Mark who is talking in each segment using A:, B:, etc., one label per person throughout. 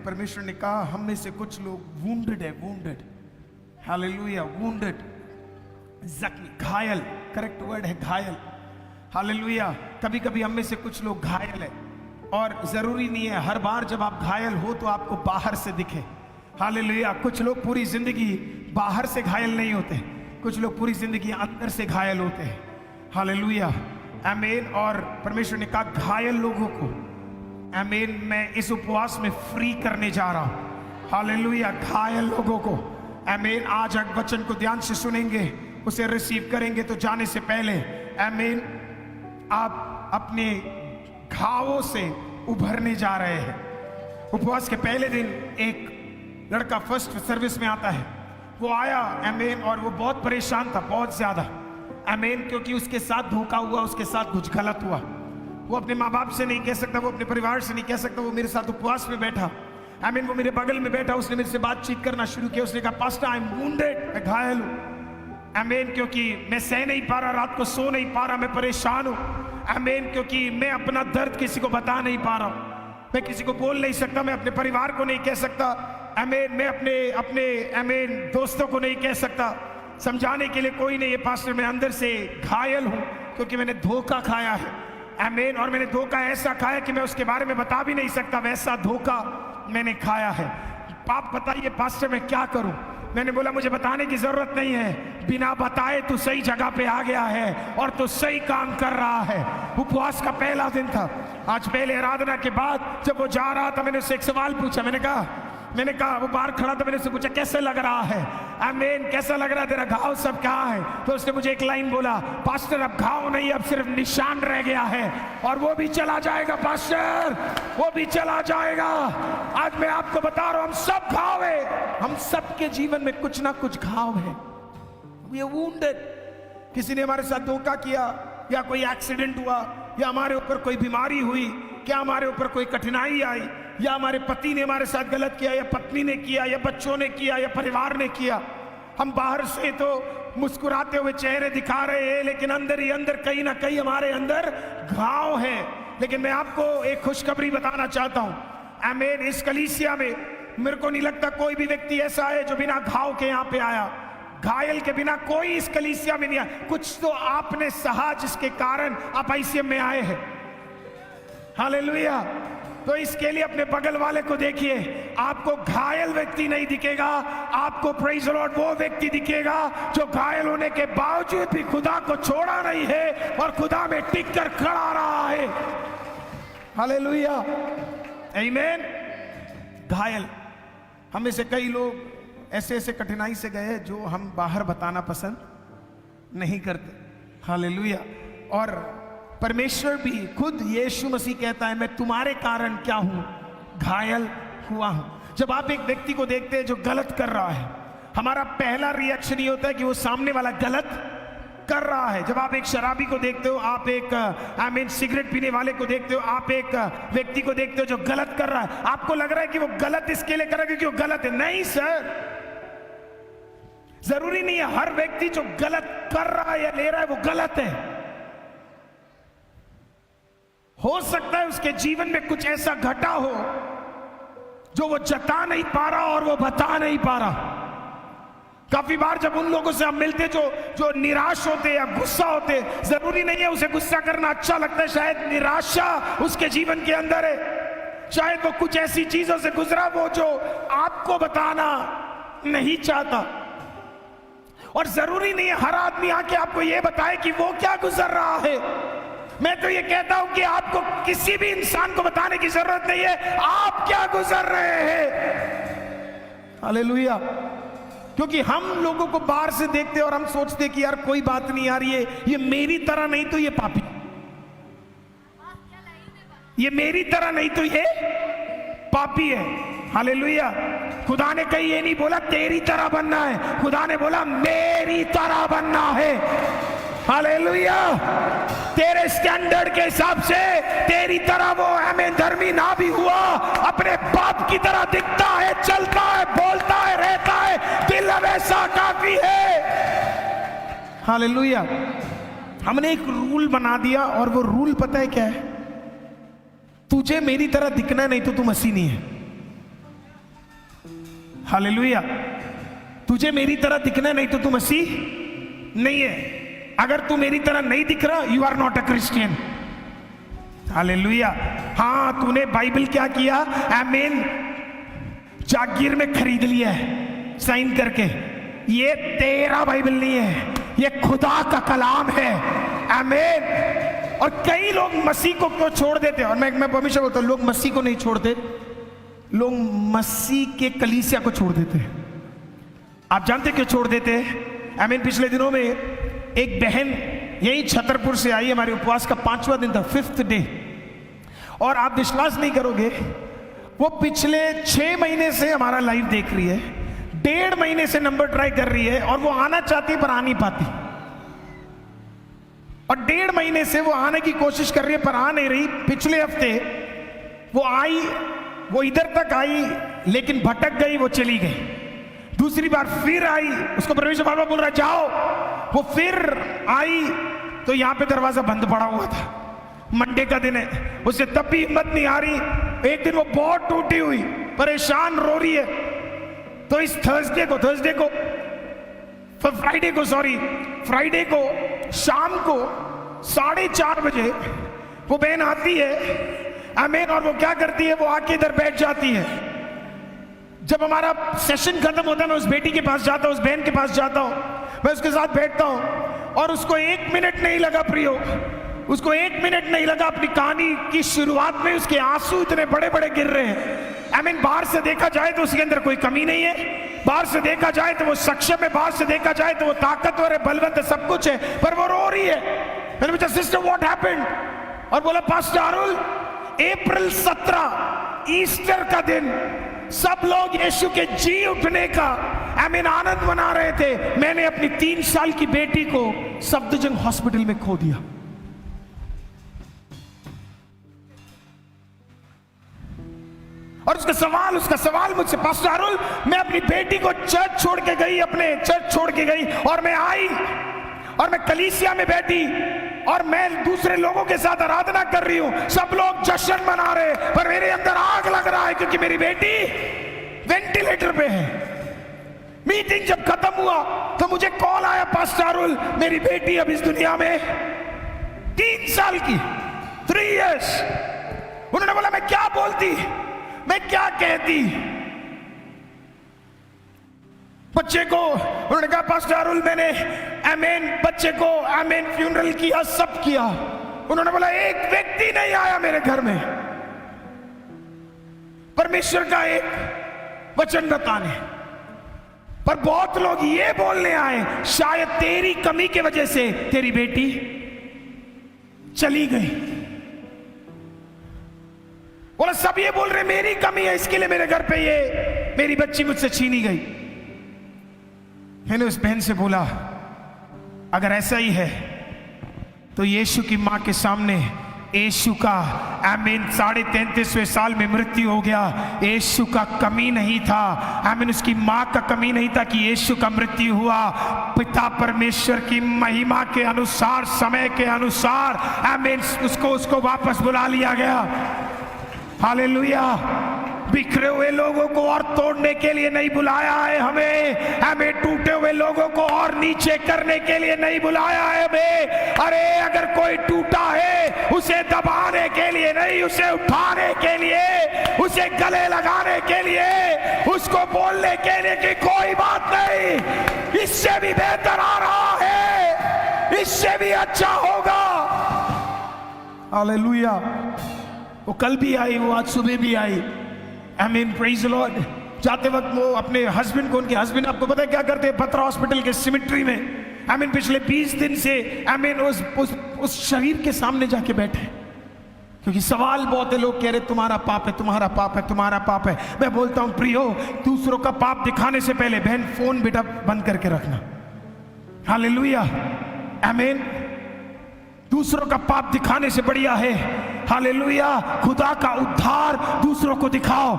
A: परमेश्वर ने कहा हम में से कुछ लोग वुंडेड है, वुंडेड, हालेलुया, वुंडेड, जख्मी, घायल, करेक्ट वर्ड है घायल, हालेलुया। कभी कभी हम में से कुछ लोग घायल है, और जरूरी नहीं है हर बार जब आप घायल हो तो आपको बाहर से दिखे, हालेलुया। कुछ लोग पूरी जिंदगी बाहर से घायल नहीं होते, कुछ लोग पूरी जिंदगी अंदर से घायल होते हैं, हालेलुया, आमीन। और परमेश्वर ने कहा घायल लोगों को, आमीन, मैं इस उपवास में फ्री करने जा रहा हूं, हालेलुया, घायल लोगों को, आमीन। आज एक वचन को ध्यान से सुनेंगे, उसे रिसीव करेंगे तो जाने से पहले, आमीन, आप अपने घावों से उभरने जा रहे हैं। उपवास के पहले दिन एक लड़का फर्स्ट सर्विस में आता है, वो आया, आमीन, और वो बहुत परेशान था, बहुत ज्यादा, आमीन, क्योंकि उसके साथ धोखा हुआ, उसके साथ कुछ गलत हुआ। वो अपने माँ बाप से नहीं कह सकता, वो अपने परिवार से नहीं कह सकता, वो मेरे साथ उपवास में बैठा, आमीन, वो मेरे बगल में बैठा, उसने मेरे से बातचीत करना शुरू किया। उसने कहा पास्टर आई एम वुंडेड, मैं घायल हूं, आमीन, क्योंकि मैं सह नहीं पा रहा, रात को सो नहीं पा रहा, मैं परेशान हूं, आमीन, क्योंकि मैं अपना दर्द किसी को बता नहीं पा रहा हूं, मैं किसी को बोल नहीं सकता, मैं अपने परिवार को नहीं कह सकता, आमीन, मैं अपने आमीन दोस्तों को नहीं कह सकता, समझाने के लिए कोई नहीं है पास्टर, मैं अंदर से घायल हूं क्योंकि मैंने धोखा खाया है, आमीन, और मैंने धोखा ऐसा खाया कि मैं उसके बारे में बता भी नहीं सकता, वैसा धोखा मैंने खाया है। आप बताइए पास्टर मैं क्या करूं? मैंने बोला मुझे बताने की जरूरत नहीं है, बिना बताए तू सही जगह पे आ गया है और तू सही काम कर रहा है। उपवास का पहला दिन था, आज पहले आराधना के बाद जब वो जा रहा था मैंने उससे एक सवाल पूछा, मैंने कहा वो बाहर खड़ा था, मैंने उससे पूछा कैसे लग रहा है, आमीन, कैसा लग रहा है, तेरा घाव सब कहाँ है? तो उसने मुझे एक लाइन बोला, पास्टर अब घाव नहीं, अब सिर्फ निशान रह गया है और वो भी चला जाएगा पास्टर, वो भी चला जाएगा। आज मैं आपको बता रहा हूं हम सब घाव है, हम सबके जीवन में कुछ ना कुछ घाव है। We are wounded। किसी ने हमारे साथ धोखा किया, या कोई एक्सीडेंट हुआ, या हमारे ऊपर कोई बीमारी हुई, क्या हमारे ऊपर कोई कठिनाई आई, या हमारे पति ने हमारे साथ गलत किया, या पत्नी ने किया, या बच्चों ने किया, या परिवार ने किया। हम बाहर से तो मुस्कुराते हुए चेहरे दिखा रहे हैं, लेकिन अंदर ही अंदर कहीं ना कहीं हमारे अंदर घाव है। लेकिन मैं आपको एक खुशखबरी बताना चाहता हूं, आमीन, इस कलीसिया में मेरे को नहीं लगता कोई भी व्यक्ति ऐसा है जो बिना घाव के यहाँ पे आया, घायल के बिना कोई इस कलीसिया में नहीं आया। कुछ तो आपने सहा जिसके कारण आप आईसीएम में आए हैं, हालेलुया। तो इसके लिए अपने बगल वाले को देखिए, आपको घायल व्यक्ति नहीं दिखेगा, आपको प्रेज़ द लॉर्ड वो व्यक्ति दिखेगा जो घायल होने के बावजूद भी खुदा को छोड़ा नहीं है और खुदा में टिक कर खड़ा रहा है, हालेलुया, आमीन। घायल, हमें से कई लोग ऐसे ऐसे कठिनाई से गए जो हम बाहर बताना पसंद नहीं करते, हालेलुया। और परमेश्वर भी खुद यीशु मसीह कहता है मैं तुम्हारे कारण क्या हूं, घायल हुआ हूं। जब आप एक व्यक्ति को देखते हैं जो गलत कर रहा है, हमारा पहला रिएक्शन ये होता है कि वो सामने वाला गलत कर रहा है। जब आप एक शराबी को देखते हो, आप एक आमीन सिगरेट पीने वाले को देखते हो, आप एक व्यक्ति को देखते हो जो गलत कर रहा है, आपको लग रहा है कि वो गलत इसके लिए कर रहा है क्योंकि वो गलत है। नहीं सर, जरूरी नहीं है हर व्यक्ति जो गलत कर रहा है या ले रहा है वो गलत है। हो सकता है उसके जीवन में कुछ ऐसा घटा हो जो वो जता नहीं पा रहा और वो बता नहीं पा रहा। काफी बार जब उन लोगों से हम मिलते जो निराश होते या गुस्सा होते, जरूरी नहीं है उसे गुस्सा करना अच्छा लगता है, शायद निराशा उसके जीवन के अंदर है, शायद वो कुछ ऐसी चीजों से गुजरा वो जो आपको बताना नहीं चाहता। और जरूरी नहीं है हर आदमी आके आपको ये बताए कि वो क्या गुजर रहा है। मैं तो ये कहता हूं कि आपको किसी भी इंसान को बताने की जरूरत नहीं है आप क्या गुजर रहे हैं, हालेलुया। क्योंकि हम लोगों को बाहर से देखते और हम सोचते कि यार कोई बात नहीं यार, ये मेरी तरह नहीं तो ये पापी, ये मेरी तरह नहीं तो ये पापी है, हालेलुया। खुदा ने कहीं ये नहीं बोला तेरी तरह बनना है, खुदा ने बोला मेरी तरह बनना है, हालेलुया। तेरे स्टैंडर्ड के हिसाब से तेरी तरह वो हमें धर्मी ना भी हुआ, अपने बाप की तरह दिखता है, चलता है, बोलता है, रहता है, दिल वैसा काफी है, हालेलुया। हमने एक रूल बना दिया और वो रूल पता है क्या है? तुझे मेरी तरह दिखना नहीं तो तू मसीह नहीं है। हालेलुया। तुझे मेरी तरह दिखना नहीं तो तू मसीह नहीं है। अगर तू मेरी तरह नहीं दिख रहा, you are not a Christian. Hallelujah. हाँ, तूने बाइबल क्या किया, आमीन, जागीर में खरीद लिया है साइन करके। ये तेरा बाइबल नहीं है, ये खुदा का कलाम है। आमीन। और कई लोग मसीह को क्यों छोड़ देते हैं, और मैं हमेशा बोलता हूं, लोग मसीह को नहीं छोड़ते, लोग मसीह के कलीसिया को छोड़ देते हैं। आप जानते क्यों छोड़ देते हैं? आमीन। पिछले दिनों में एक बहन यही छतरपुर से आई, हमारे उपवास का 5वां दिन था, 5th डे, और आप विश्वास नहीं करोगे, वो पिछले 6 महीने से हमारा लाइव देख रही है, 1.5 महीने से नंबर ट्राई कर रही है, और वो आना चाहती पर आ नहीं पाती, और 1.5 महीने से वो आने की कोशिश कर रही है पर आ नहीं रही। पिछले हफ्ते वो आई, वो इधर तक आई, लेकिन भटक गई, वो चली गई। दूसरी बार फिर आई, उसको परमेश्वर बार बार बोल रहा है जाओ, वो फिर आई, तो यहां पे दरवाजा बंद पड़ा हुआ था। मंडे का दिन है, उसे तब भी हिम्मत नहीं आ रही। एक दिन वो बहुत टूटी हुई, परेशान, रो रही है। तो इस फ्राइडे को शाम को 4:30 बजे वो बहन आती है, आमीन, और वो क्या करती है, वो आके इधर बैठ जाती है। जब हमारा सेशन खत्म होता है, मैं उस बेटी के पास जाता हूं, उस बहन के पास जाता हूं, मैं उसके साथ बैठता हूं, और उसको 1 मिनट नहीं लगा प्रियो, उसको 1 मिनट नहीं लगा, अपनी कहानी की शुरुआत में उसके आंसू इतने बड़े बड़े गिर रहे हैं। आमीन। बाहर से देखा जाए तो उसके अंदर कोई कमी नहीं है, बाहर से देखा जाए तो वो सक्षम है, बाहर से देखा जाए तो वो ताकतवर है, बलवंत है, सब कुछ है, पर वो रो रही है। मैंने पूछा सिस्टर व्हाट हैपेंड, और बोला पास्टर अरुल, अप्रैल 17 ईस्टर का दिन सब लोग यीशु के जी उठने का आमीन आनंद मना रहे थे, मैंने अपनी 3 साल की बेटी को सफदरजंग हॉस्पिटल में खो दिया। और उसका सवाल मुझसे, पास्टर अरुल, मैं अपनी बेटी को चर्च छोड़ के गई, अपने चर्च छोड़ के गई, और मैं आई और मैं कलीसिया में बैठी और मैं दूसरे लोगों के साथ आराधना कर रही हूं, सब लोग जश्न मना रहे, पर मेरे अंदर आग लग रहा है क्योंकि मेरी बेटी वेंटिलेटर पे है। मीटिंग जब खत्म हुआ तो मुझे कॉल आया, पास्टर अरुल, मेरी बेटी अब इस दुनिया में 3 साल की, 3 years। उन्होंने बोला मैं क्या बोलती, मैं क्या कहती बच्चे को। उन्होंने कहा पास्टर अरुल, मैंने आमीन बच्चे को आमीन फ्यूनरल किया, सब किया। उन्होंने बोला एक व्यक्ति नहीं आया मेरे घर में परमेश्वर का एक वचन बताने, पर बहुत लोग ये बोलने आए शायद तेरी कमी की वजह से तेरी बेटी चली गई। बोला सब ये बोल रहे मेरी कमी है, इसके लिए मेरे घर पे ये मेरी बच्ची मुझसे छीनी गई। मैंने उस बहन से बोला अगर ऐसा ही है तो यीशु की मां के सामने यीशु का आमीन 33.5वें साल में मृत्यु हो गया। यीशु का कमी नहीं था, आमीन उसकी मां का कमी नहीं था कि यीशु का मृत्यु हुआ। पिता परमेश्वर की महिमा के अनुसार, समय के अनुसार आमीन उसको वापस बुला लिया गया। हालेलुया। बिखरे हुए लोगों को और तोड़ने के लिए नहीं बुलाया है हमें टूटे हुए लोगों को और नीचे करने के लिए नहीं बुलाया है हमें। अरे अगर कोई टूटा है उसे दबाने के लिए नहीं, उसे उठाने के लिए, उसे गले लगाने के लिए, उसको बोलने के लिए कि कोई बात नहीं, इससे भी बेहतर आ रहा है, इससे भी अच्छा होगा। हालेलुया। वो कल भी आई, वो आज सुबह भी आई। आमीन, प्रेज द लॉर्ड। जाते वक्त वो अपने हस्बैंड को, उनके हस्बैंड आपको पता है क्या करते हैं, बत्रा हॉस्पिटल के सिमेट्री में आमीन पिछले 20 दिन से आमीन उस शरीर के सामने जाके बैठे, क्योंकि सवाल बहुत है। लोग कह रहे तुम्हारा पाप है, तुम्हारा पाप है, तुम्हारा पाप है। मैं बोलता हूं प्रियो, दूसरों का पाप दिखाने से पहले बहन फोन बेटा बंद करके रखना। हालेलुया। आमीन। दूसरों का पाप दिखाने से बढ़िया है, हालेलुया, खुदा का उद्धार दूसरों को दिखाओ।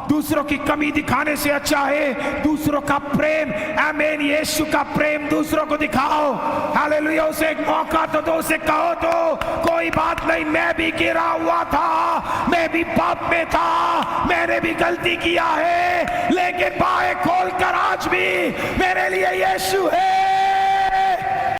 A: दूसरों की कमी दिखाने से अच्छा है दूसरों का प्रेम, आमीन, यीशु का प्रेम दूसरों को दिखाओ। हालेलुया। उसे एक मौका तो दो, उसे कहो तो कोई बात नहीं, मैं भी गिरा हुआ था, मैं भी पाप में था, मैंने भी गलती किया है, बाहें खोलकर आज भी मेरे लिए यीशु है।